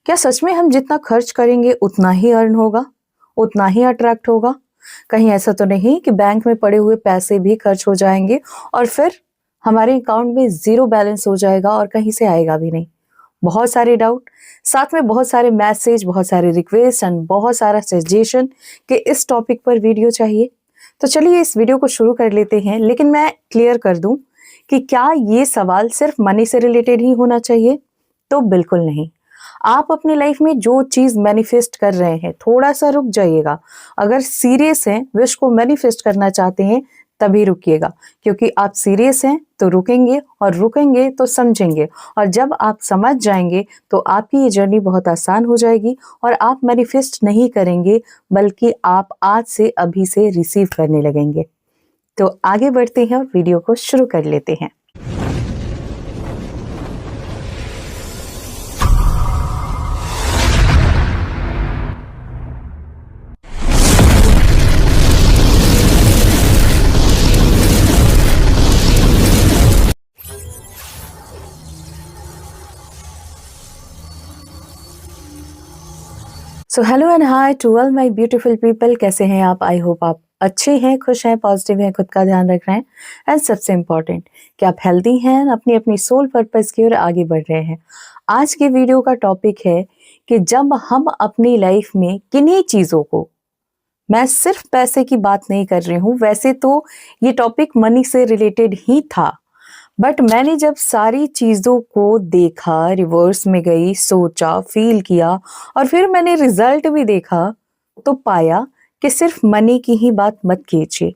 क्या सच में हम जितना खर्च करेंगे उतना ही अर्न होगा, उतना ही अट्रैक्ट होगा? कहीं ऐसा तो नहीं कि बैंक में पड़े हुए पैसे भी खर्च हो जाएंगे और फिर हमारे अकाउंट में ज़ीरो बैलेंस हो जाएगा और कहीं से आएगा भी नहीं? बहुत सारे डाउट, साथ में बहुत सारे मैसेज, बहुत सारे रिक्वेस्ट एंड बहुत सारा सजेशन कि इस टॉपिक पर वीडियो चाहिए। तो चलिए इस वीडियो को शुरू कर लेते हैं, लेकिन मैं क्लियर कर दूं कि क्या ये सवाल सिर्फ मनी से रिलेटेड ही होना चाहिए? तो बिल्कुल नहीं। आप अपनी लाइफ में जो चीज मैनिफेस्ट कर रहे हैं, थोड़ा सा रुक जाइएगा। अगर सीरियस हैं, विश को मैनिफेस्ट करना चाहते हैं, तभी रुकिएगा, क्योंकि आप सीरियस हैं तो रुकेंगे और रुकेंगे तो समझेंगे, और जब आप समझ जाएंगे तो आपकी ये जर्नी बहुत आसान हो जाएगी और आप मैनिफेस्ट नहीं करेंगे, बल्कि आप आज से अभी से रिसीव करने लगेंगे। तो आगे बढ़ते हैं और वीडियो को शुरू कर लेते हैं। So hello and hi to all my beautiful people. कैसे हैं आप? आई होप आप अच्छे हैं, खुश हैं, पॉजिटिव हैं, खुद का ध्यान रख रहे हैं, एंड सबसे इम्पोर्टेंट कि आप हेल्दी हैं, अपनी अपनी सोल पर्पस की ओर आगे बढ़ रहे हैं। आज के वीडियो का टॉपिक है कि जब हम अपनी लाइफ में किन्हीं चीज़ों को, मैं सिर्फ पैसे की बात नहीं कर रही हूँ, वैसे तो ये टॉपिक मनी से रिलेटेड ही था, बट मैंने जब सारी चीज़ों को देखा, रिवर्स में गई, सोचा, फील किया और फिर मैंने रिजल्ट भी देखा, तो पाया कि सिर्फ मनी की ही बात मत कीजिए।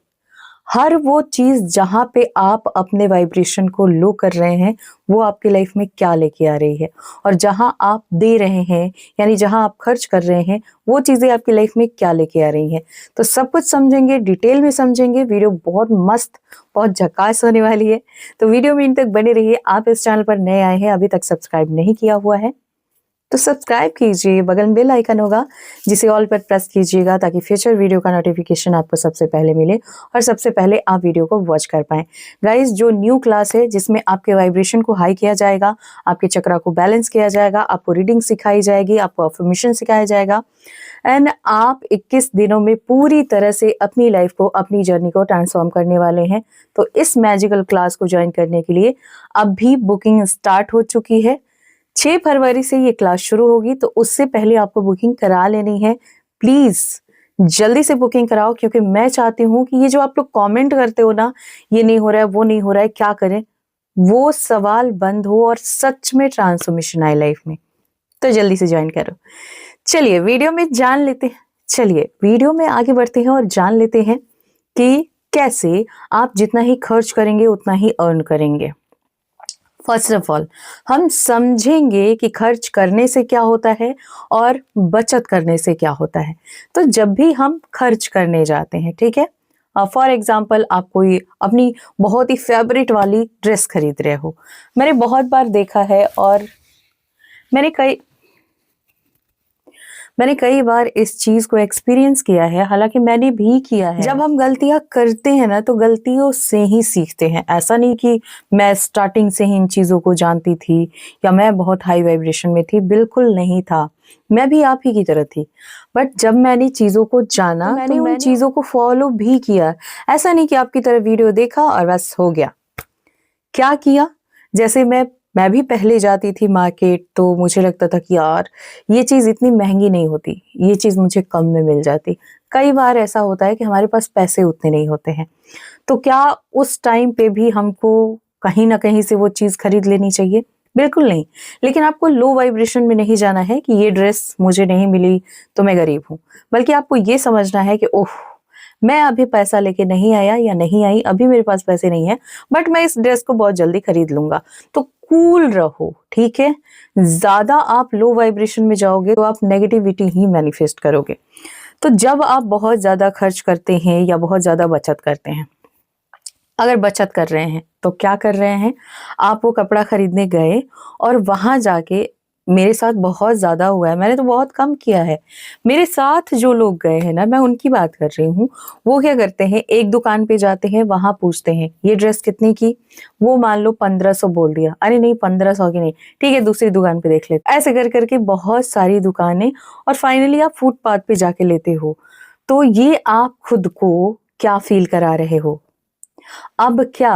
हर वो चीज़ जहाँ पे आप अपने वाइब्रेशन को लो कर रहे हैं, वो आपकी लाइफ में क्या लेके आ रही है, और जहाँ आप दे रहे हैं, यानी जहाँ आप खर्च कर रहे हैं, वो चीज़ें आपकी लाइफ में क्या लेके आ रही हैं। तो सब कुछ समझेंगे, डिटेल में समझेंगे। वीडियो बहुत मस्त, बहुत झकास होने वाली है, तो वीडियो में इन तक बने रहिए। आप इस चैनल पर नए आए हैं, अभी तक सब्सक्राइब नहीं किया हुआ है तो सब्सक्राइब कीजिए, बगल में बेल आइकन होगा जिसे ऑल पर प्रेस कीजिएगा, ताकि फ्यूचर वीडियो का नोटिफिकेशन आपको सबसे पहले मिले और सबसे पहले आप वीडियो को वॉच कर पाएं। गाइस, जो न्यू क्लास है जिसमें आपके वाइब्रेशन को हाई किया जाएगा, आपके चक्रा को बैलेंस किया जाएगा, आपको रीडिंग सिखाई जाएगी, आपको अफर्मेशन सिखाया जाएगा, एंड आप 21 दिनों में पूरी तरह से अपनी लाइफ को, अपनी जर्नी को ट्रांसफॉर्म करने वाले हैं। तो इस मैजिकल क्लास को ज्वाइन करने के लिए अभी बुकिंग स्टार्ट हो चुकी है। 6 फरवरी से ये क्लास शुरू होगी, तो उससे पहले आपको बुकिंग करा लेनी है। प्लीज जल्दी से बुकिंग कराओ, क्योंकि मैं चाहती हूँ कि ये जो आप लोग कमेंट करते हो ना, ये नहीं हो रहा है, वो नहीं हो रहा है, क्या करें, वो सवाल बंद हो और सच में ट्रांसफॉर्मेशन आए लाइफ में। तो जल्दी से ज्वाइन करो। चलिए वीडियो में जान लेते हैं, चलिए वीडियो में आगे बढ़ते हैं और जान लेते हैं कि कैसे आप जितना ही खर्च करेंगे उतना ही अर्न करेंगे। फर्स्ट ऑफ ऑल हम समझेंगे कि खर्च करने से क्या होता है और बचत करने से क्या होता है। तो जब भी हम खर्च करने जाते हैं, ठीक है, फॉर एग्जाम्पल आप कोई अपनी बहुत ही फेवरेट वाली ड्रेस खरीद रहे हो। मैंने बहुत बार देखा है और मैंने कई मैंने कई बार इस चीज को एक्सपीरियंस किया है, हालांकि मैंने भी किया है। जब हम गलतियां करते हैं ना, तो गलतियों से ही सीखते हैं। ऐसा नहीं कि मैं स्टार्टिंग से ही इन चीजों को जानती थी या मैं बहुत हाई वाइब्रेशन में थी, बिल्कुल नहीं था। मैं भी आप ही की तरह थी, बट जब मैंने चीजों को जाना, मैंने उन चीजों को फॉलो भी किया। ऐसा नहीं कि आपकी तरह वीडियो देखा और बस हो गया। क्या किया, जैसे मैं भी पहले जाती थी मार्केट, तो मुझे लगता था कि यार ये चीज़ इतनी महंगी नहीं होती, ये चीज़ मुझे कम में मिल जाती। कई बार ऐसा होता है कि हमारे पास पैसे उतने नहीं होते हैं, तो क्या उस टाइम पे भी हमको कहीं ना कहीं से वो चीज़ खरीद लेनी चाहिए? बिल्कुल नहीं। लेकिन आपको लो वाइब्रेशन में नहीं जाना है कि ये ड्रेस मुझे नहीं मिली तो मैं गरीब हूँ, बल्कि आपको ये समझना है कि ओह, मैं अभी पैसा लेके नहीं आया या नहीं आई, अभी मेरे पास पैसे नहीं है, बट मैं इस ड्रेस को बहुत जल्दी खरीद लूंगा। तो कूल रहो, ठीक है। ज्यादा आप लो वाइब्रेशन में जाओगे तो आप नेगेटिविटी ही मैनिफेस्ट करोगे। तो जब आप बहुत ज्यादा खर्च करते हैं या बहुत ज्यादा बचत करते हैं, अगर बचत कर रहे हैं तो क्या कर रहे हैं, आप वो कपड़ा खरीदने गए और वहां जाके मेरे साथ बहुत ज़्यादा हुआ है, मैंने तो बहुत कम किया है। मेरे साथ जो लोग गए हैं ना, मैं उनकी बात कर रही हूँ, वो क्या करते हैं, एक दुकान पे जाते हैं, वहाँ पूछते हैं, "ये ड्रेस कितने की?" वो मान लो 1500 बोल दिया, "अरे नहीं 1500 की नहीं, ठीक है दूसरी दुकान पे देख लेते।" ऐसे कर के बहुत सारी दुकानें और फाइनली आप फुटपाथ पे जाके लेते हो। तो ये आप खुद को क्या फ़ील करा रहे हो? अब क्या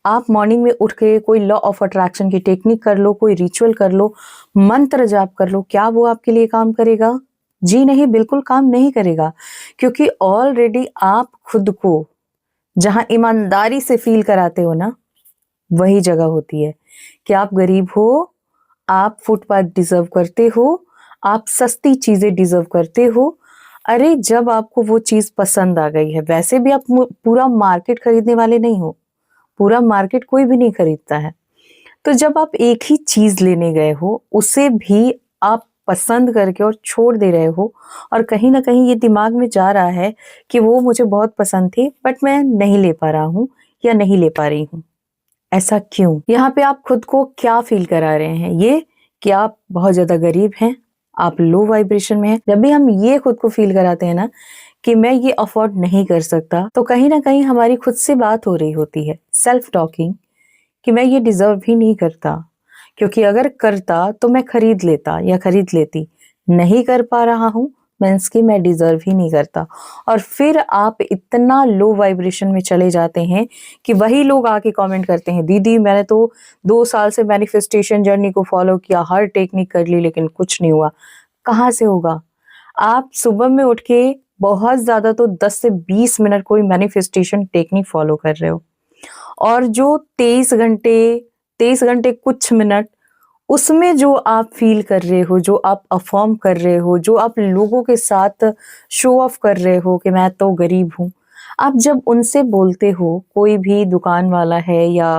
आप मॉर्निंग में उठ के कोई लॉ ऑफ अट्रैक्शन की टेक्निक कर लो, कोई रिचुअल कर लो, मंत्र जाप कर लो, क्या वो आपके लिए काम करेगा? जी नहीं, बिल्कुल काम नहीं करेगा, क्योंकि ऑलरेडी आप खुद को जहाँ ईमानदारी से फ़ील कराते हो ना, वही जगह होती है कि आप गरीब हो, आप फुटपाथ डिज़र्व करते हो, आप सस्ती चीज़ें डिज़र्व करते हो। अरे, जब आपको वो चीज़ पसंद आ गई है, वैसे भी आप पूरा मार्केट खरीदने वाले नहीं हो, पूरा मार्केट कोई भी नहीं खरीदता है। तो जब आप एक ही चीज़ लेने गए हो, उसे भी आप पसंद करके और छोड़ दे रहे हो और कहीं न कहीं ये दिमाग में जा रहा है कि वो मुझे बहुत पसंद थी, बट मैं नहीं ले पा रहा हूँ या नहीं ले पा रही हूँ। ऐसा क्यों? यहाँ पे आप खुद को क्या फ़ील करा रहे हैं? ये कि आप बहुत ज़्यादा गरीब हैं, आप लो वाइब्रेशन में हैं। जब भी हम ये खुद को फ़ील कराते हैं ना कि मैं ये अफ़ोर्ड नहीं कर सकता, तो कहीं न कहीं हमारी खुद से बात हो रही होती है, सेल्फ टॉकिंग, कि मैं ये डिज़र्व ही नहीं करता, क्योंकि अगर करता तो मैं खरीद लेता या खरीद लेती। नहीं कर पा रहा हूँ मीन्स कि मैं डिज़र्व ही नहीं करता। और फिर आप इतना लो वाइब्रेशन में चले जाते हैं कि वही लोग आके कमेंट करते हैं, दीदी मैंने तो 2 साल से मैनिफेस्टेशन जर्नी को फ़ॉलो किया, हर टेक्निक कर ली लेकिन कुछ नहीं हुआ। कहाँ से होगा? आप सुबह में उठ के बहुत ज़्यादा तो 10 से 20 मिनट कोई मैनिफेस्टेशन टेक्निक फ़ॉलो कर रहे हो। और जो 23 घंटे कुछ मिनट, उसमें जो आप फ़ील कर रहे हो, जो आप अफ़र्म कर रहे हो, जो आप लोगों के साथ शो ऑफ कर रहे हो कि मैं तो गरीब हूँ। आप जब उनसे बोलते हो, कोई भी दुकान वाला है या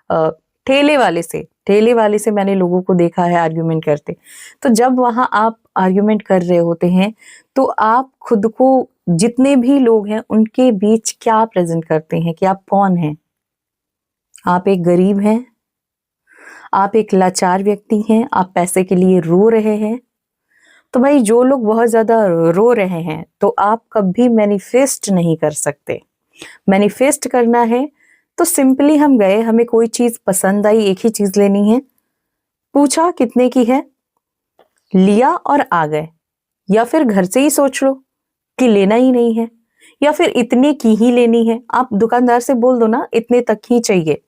अ, ठेले वाले से मैंने लोगों को देखा है आर्ग्यूमेंट करते। तो जब वहाँ आप आर्ग्यूमेंट कर रहे होते हैं, तो आप खुद को जितने भी लोग हैं, उनके बीच क्या प्रेज़ेंट करते हैं कि आप कौन हैं? आप एक गरीब हैं, आप एक लाचार व्यक्ति हैं, आप पैसे के लिए रो रहे हैं। तो भाई जो लोग बहुत ज़्यादा रो रहे हैं, तो आप कभी मैनिफेस्ट नहीं कर सकते। मैनिफेस्ट करना है, तो सिंपली हम गए, हमें कोई चीज़ पसंद आई, एक ही चीज़ लेनी है, पूछा कितने की है, लिया और आ गए। या फिर घर से ही सोच लो कि लेना ही नहीं है, या फिर इतने की ही लेनी है। आप दुकानदार से बोल दो ना इतने तक ही चाहिए,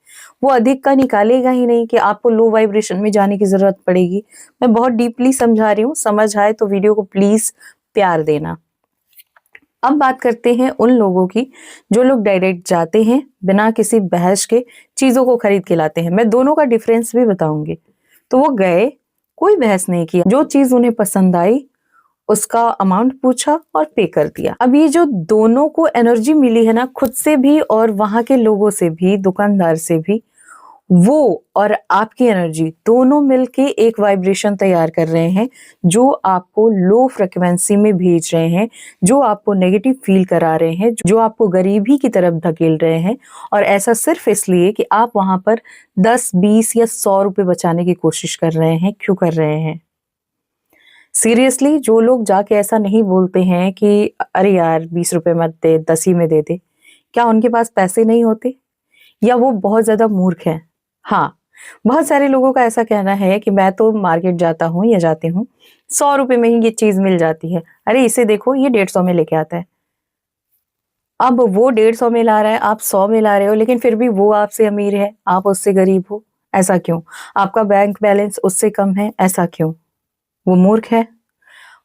वो अधिक का निकालेगा ही नहीं कि आपको लो वाइब्रेशन में जाने की ज़रूरत पड़ेगी। मैं बहुत डीपली समझा रही हूँ, समझ आए तो वीडियो को प्लीज़ प्यार देना। अब बात करते हैं उन लोगों की, जो लोग डायरेक्ट जाते हैं, बिना किसी बहस के चीज़ों को खरीद के लाते हैं। मैं दोनों का डिफरेंस भी बताऊँगी। तो वो गए, कोई बहस नहीं किया, जो चीज़ उन्हें पसंद आई उसका अमाउंट पूछा और पे कर दिया। अब ये जो दोनों को एनर्जी मिली है ना, खुद से भी और वहाँ के लोगों से भी, दुकानदार से भी, वो और आपकी एनर्जी दोनों मिलके एक वाइब्रेशन तैयार कर रहे हैं, जो आपको लो फ्रीक्वेंसी में भेज रहे हैं, जो आपको नेगेटिव फील करा रहे हैं, जो आपको गरीबी की तरफ धकेल रहे हैं। और ऐसा सिर्फ इसलिए कि आप वहाँ पर 10, 20 या 100 रुपए बचाने की कोशिश कर रहे हैं। क्यों कर रहे हैं? सीरियसली जो लोग जाके ऐसा नहीं बोलते हैं कि अरे यार 20 रुपए मत दे, 10 ही में दे दे, क्या उनके पास पैसे नहीं होते या वो बहुत ज़्यादा मूर्ख हैं? हाँ, बहुत सारे लोगों का ऐसा कहना है कि मैं तो मार्केट जाता हूँ या जाती हूँ, 100 रुपए में ही ये चीज़ मिल जाती है। अरे इसे देखो ये 150 में लेके आता है। अब वो 150 में ला रहा है, आप 100 में ला रहे हो, लेकिन फिर भी वो आपसे अमीर है, आप उससे गरीब हो। ऐसा क्यों? आपका बैंक बैलेंस उससे कम है, ऐसा क्यों? वो मूर्ख है?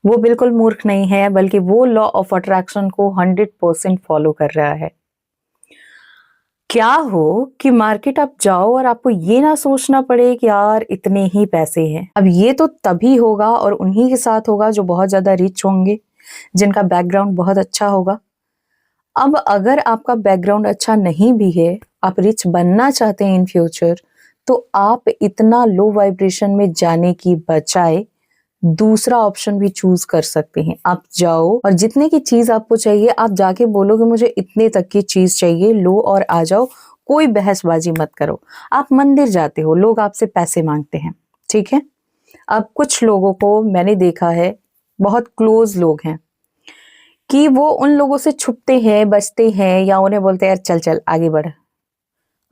वो बिल्कुल मूर्ख नहीं है, बल्कि वो लॉ ऑफ अट्रैक्शन को 100% फॉलो कर रहा है। क्या हो कि मार्केट आप जाओ और आपको ये ना सोचना पड़े कि यार इतने ही पैसे हैं। अब ये तो तभी होगा और उन्हीं के साथ होगा जो बहुत ज़्यादा रिच होंगे, जिनका बैकग्राउंड बहुत अच्छा होगा। अब अगर आपका बैकग्राउंड अच्छा नहीं भी है, आप रिच बनना चाहते हैं इन फ्यूचर, तो आप इतना लो वाइब्रेशन में जाने की बजाय दूसरा ऑप्शन भी चूज कर सकते हैं। आप जाओ और जितने की चीज आपको चाहिए, आप जाके बोलो कि मुझे इतने तक की चीज चाहिए, लो और आ जाओ, कोई बहसबाजी मत करो। आप मंदिर जाते हो, लोग आपसे पैसे मांगते हैं, ठीक है? अब कुछ लोगों को मैंने देखा है, बहुत क्लोज लोग हैं, कि वो उन लोगों से छुपते हैं, बचते हैं या उन्हें बोलते हैं यार चल चल आगे बढ़।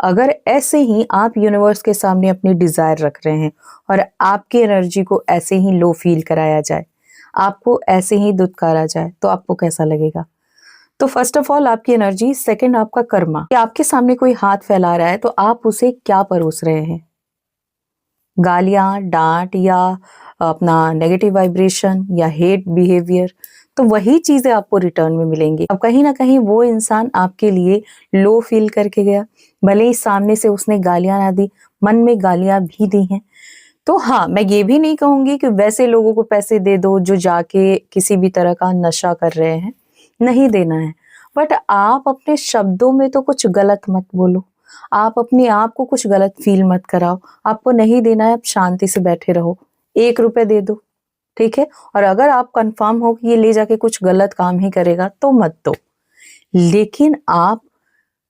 अगर ऐसे ही आप यूनिवर्स के सामने अपनी डिजायर रख रहे हैं और आपकी एनर्जी को ऐसे ही लो फील कराया जाए, आपको ऐसे ही दुत्कारा जाए, तो आपको कैसा लगेगा? तो फर्स्ट ऑफ ऑल आपकी एनर्जी, सेकंड आपका कर्मा। कि आपके सामने कोई हाथ फैला रहा है तो आप उसे क्या परोस रहे हैं? गालियां, डांट या अपना नेगेटिव वाइब्रेशन या हेट बिहेवियर, तो वही चीजें आपको रिटर्न में मिलेंगी। अब कहीं ना कहीं वो इंसान आपके लिए लो फील करके गया, भले ही सामने से उसने गालियां ना दी, मन में गालियां भी दी हैं। तो हाँ, मैं ये भी नहीं कहूंगी कि वैसे लोगों को पैसे दे दो जो जाके किसी भी तरह का नशा कर रहे हैं, नहीं देना है। बट आप अपने शब्दों में तो कुछ गलत मत बोलो, आप अपने आप को कुछ गलत फील मत कराओ। आपको नहीं देना है, आप शांति से बैठे रहो, 1 रुपए दे दो, ठीक है। और अगर आप कंफर्म हो कि ये ले जाके कुछ गलत काम ही करेगा तो मत दो। लेकिन आप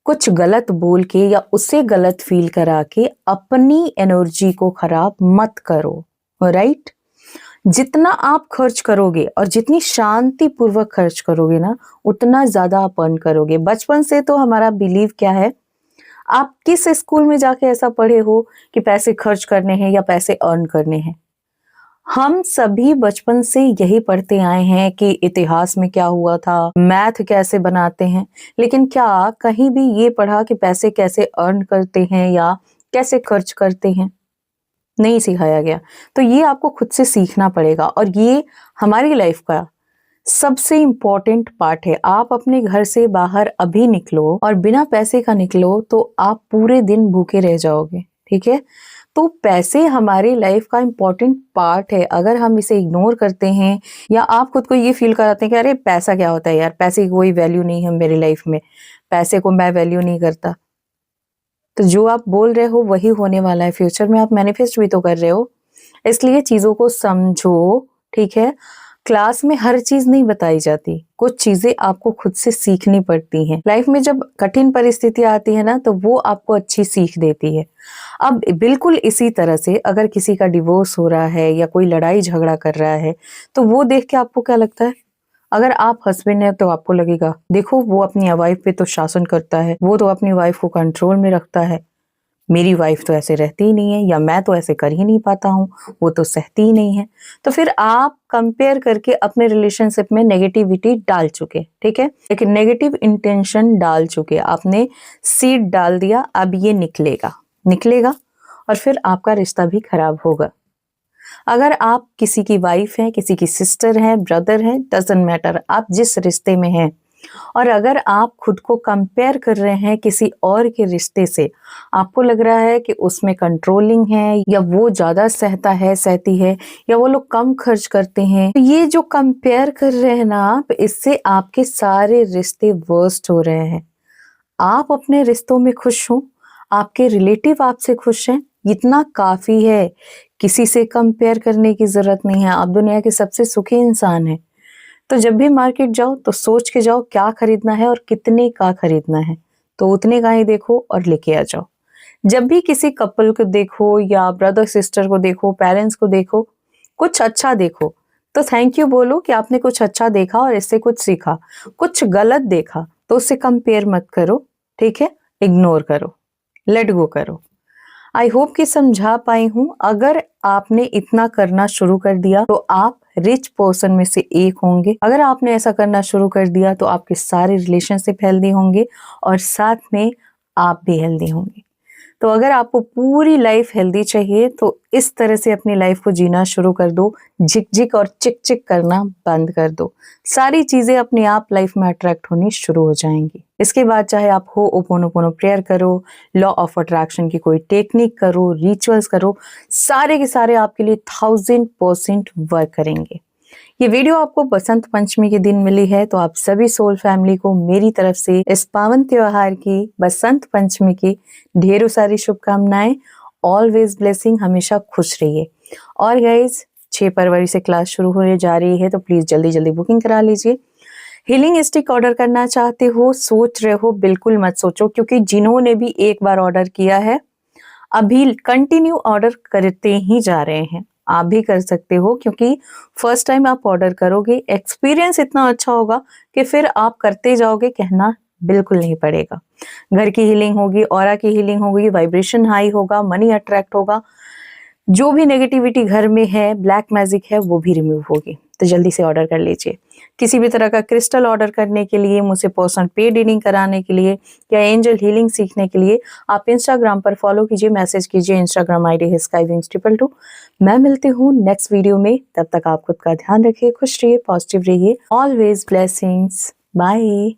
कुछ गलत बोल के या उसे गलत फील करा के अपनी एनर्जी को खराब मत करो, राइट। जितना आप खर्च करोगे और जितनी शांति पूर्वक खर्च करोगे ना, उतना ज्यादा आप अर्न करोगे। बचपन से तो हमारा बिलीव क्या है, आप किस स्कूल में जाके ऐसा पढ़े हो कि पैसे खर्च करने हैं या पैसे अर्न करने हैं? हम सभी बचपन से यही पढ़ते आए हैं कि इतिहास में क्या हुआ था, मैथ कैसे बनाते हैं, लेकिन क्या कहीं भी ये पढ़ा कि पैसे कैसे अर्न करते हैं या कैसे खर्च करते हैं? नहीं सिखाया गया। तो ये आपको खुद से सीखना पड़ेगा और ये हमारी लाइफ का सबसे इम्पोर्टेंट पार्ट है। आप अपने घर से बाहर अभी निकलो और बिना पैसे का निकलो तो आप पूरे दिन भूखे रह जाओगे, ठीक है। तो पैसे हमारी लाइफ का इम्पोर्टेंट पार्ट है। अगर हम इसे इग्नोर करते हैं या आप खुद को ये फील कराते हैं कि अरे पैसा क्या होता है यार, पैसे की कोई वैल्यू नहीं है मेरी लाइफ में, पैसे को मैं वैल्यू नहीं करता, तो जो आप बोल रहे हो वही होने वाला है। फ्यूचर में आप मैनिफेस्ट भी तो कर रहे हो, इसलिए चीजों को समझो, ठीक है। क्लास में हर चीज नहीं बताई जाती, कुछ चीजें आपको खुद से सीखनी पड़ती हैं। लाइफ में जब कठिन परिस्थितियां आती है ना, तो वो आपको अच्छी सीख देती है। अब बिल्कुल इसी तरह से अगर किसी का डिवोर्स हो रहा है या कोई लड़ाई झगड़ा कर रहा है, तो वो देख के आपको क्या लगता है? अगर आप हस्बैंड है तो आपको लगेगा देखो वो अपनी वाइफ पे तो शासन करता है, वो तो अपनी वाइफ को कंट्रोल में रखता है, मेरी वाइफ तो ऐसे रहती ही नहीं है, या मैं तो ऐसे कर ही नहीं पाता हूँ, वो तो सहती ही नहीं है। तो फिर आप कंपेयर करके अपने रिलेशनशिप में नेगेटिविटी डाल चुके, ठीक है, एक नेगेटिव इंटेंशन डाल चुके, आपने सीड डाल दिया। अब ये निकलेगा निकलेगा और फिर आपका रिश्ता भी खराब होगा। अगर आप किसी की वाइफ हैं, किसी की सिस्टर हैं, ब्रदर हैं, डजंट मैटर आप जिस रिश्ते में हैं, और अगर आप खुद को कंपेयर कर रहे हैं किसी और के रिश्ते से, आपको लग रहा है कि उसमें कंट्रोलिंग है या वो ज्यादा सहता है, सहती है, या वो लोग कम खर्च करते हैं, तो ये जो कंपेयर कर रहे हैं ना आप, इससे आपके सारे रिश्ते वर्स्ट हो रहे हैं। आप अपने रिश्तों में खुश हो, आपके रिलेटिव आपसे खुश हैं, इतना काफी है। किसी से कंपेयर करने की जरूरत नहीं है। आप दुनिया के सबसे सुखी इंसान हैं। तो जब भी मार्केट जाओ तो सोच के जाओ क्या खरीदना है और कितने का खरीदना है, तो उतने का ही देखो और लेके आ जाओ। जब भी किसी कपल को देखो या ब्रदर सिस्टर को देखो, पेरेंट्स को देखो, कुछ अच्छा देखो तो थैंक यू बोलो कि आपने कुछ अच्छा देखा और इससे कुछ सीखा। कुछ गलत देखा तो उससे कंपेयर मत करो, ठीक है, इग्नोर करो, लेट गो करो। आई होप कि समझा पाई हूं। अगर आपने इतना करना शुरू कर दिया तो आप रिच पर्सन में से एक होंगे। अगर आपने ऐसा करना शुरू कर दिया तो आपके सारे रिलेशनशिप हेल्दी होंगे और साथ में आप भी हेल्दी होंगे। तो अगर आपको पूरी लाइफ हेल्दी चाहिए तो इस तरह से अपनी लाइफ को जीना शुरू कर दो। झिक झिक और चिक चिक करना बंद कर दो। सारी चीजें अपने आप लाइफ में अट्रैक्ट होनी शुरू हो जाएंगी। इसके बाद चाहे आप हो ओपोनोपोनो प्रेयर करो, लॉ ऑफ अट्रैक्शन की कोई टेक्निक करो, रिचुअल्स करो, सारे के सारे आपके लिए 1000% वर्क करेंगे। ये वीडियो आपको बसंत पंचमी के दिन मिली है, तो आप सभी सोल फैमिली को मेरी तरफ से इस पावन त्योहार की, बसंत पंचमी की ढेरों सारी शुभकामनाएं। ऑलवेज ब्लेसिंग, हमेशा खुश रहिए। और गाइज 6 फरवरी से क्लास शुरू होने जा रही है, तो प्लीज जल्दी जल्दी बुकिंग करा लीजिए। हीलिंग स्टिक ऑर्डर करना चाहते हो, सोच रहे हो, बिल्कुल मत सोचो, क्योंकि जिन्होंने भी एक बार ऑर्डर किया है अभी कंटिन्यू ऑर्डर करते ही जा रहे हैं। आप भी कर सकते हो, क्योंकि फर्स्ट टाइम आप ऑर्डर करोगे, एक्सपीरियंस इतना अच्छा होगा कि फिर आप करते जाओगे, कहना बिल्कुल नहीं पड़ेगा। घर की हीलिंग होगी, ऑरा की हीलिंग होगी, वाइब्रेशन हाई होगा, मनी अट्रैक्ट होगा, जो भी नेगेटिविटी घर में है, ब्लैक मैजिक है, वो भी रिमूव होगी। तो जल्दी से ऑर्डर कर लीजिए। किसी भी तरह का क्रिस्टल ऑर्डर करने के लिए, मुझसे पर्सनल पेड रीडिंग कराने के लिए या एंजल हीलिंग सीखने के लिए आप इंस्टाग्राम पर फॉलो कीजिए, मैसेज कीजिए। इंस्टाग्राम आईडी है skywings222। मैं मिलती हूँ नेक्स्ट वीडियो में। तब तक आप खुद का ध्यान रखिए, खुश रहिए, पॉजिटिव रहिए। Always blessings. बाय।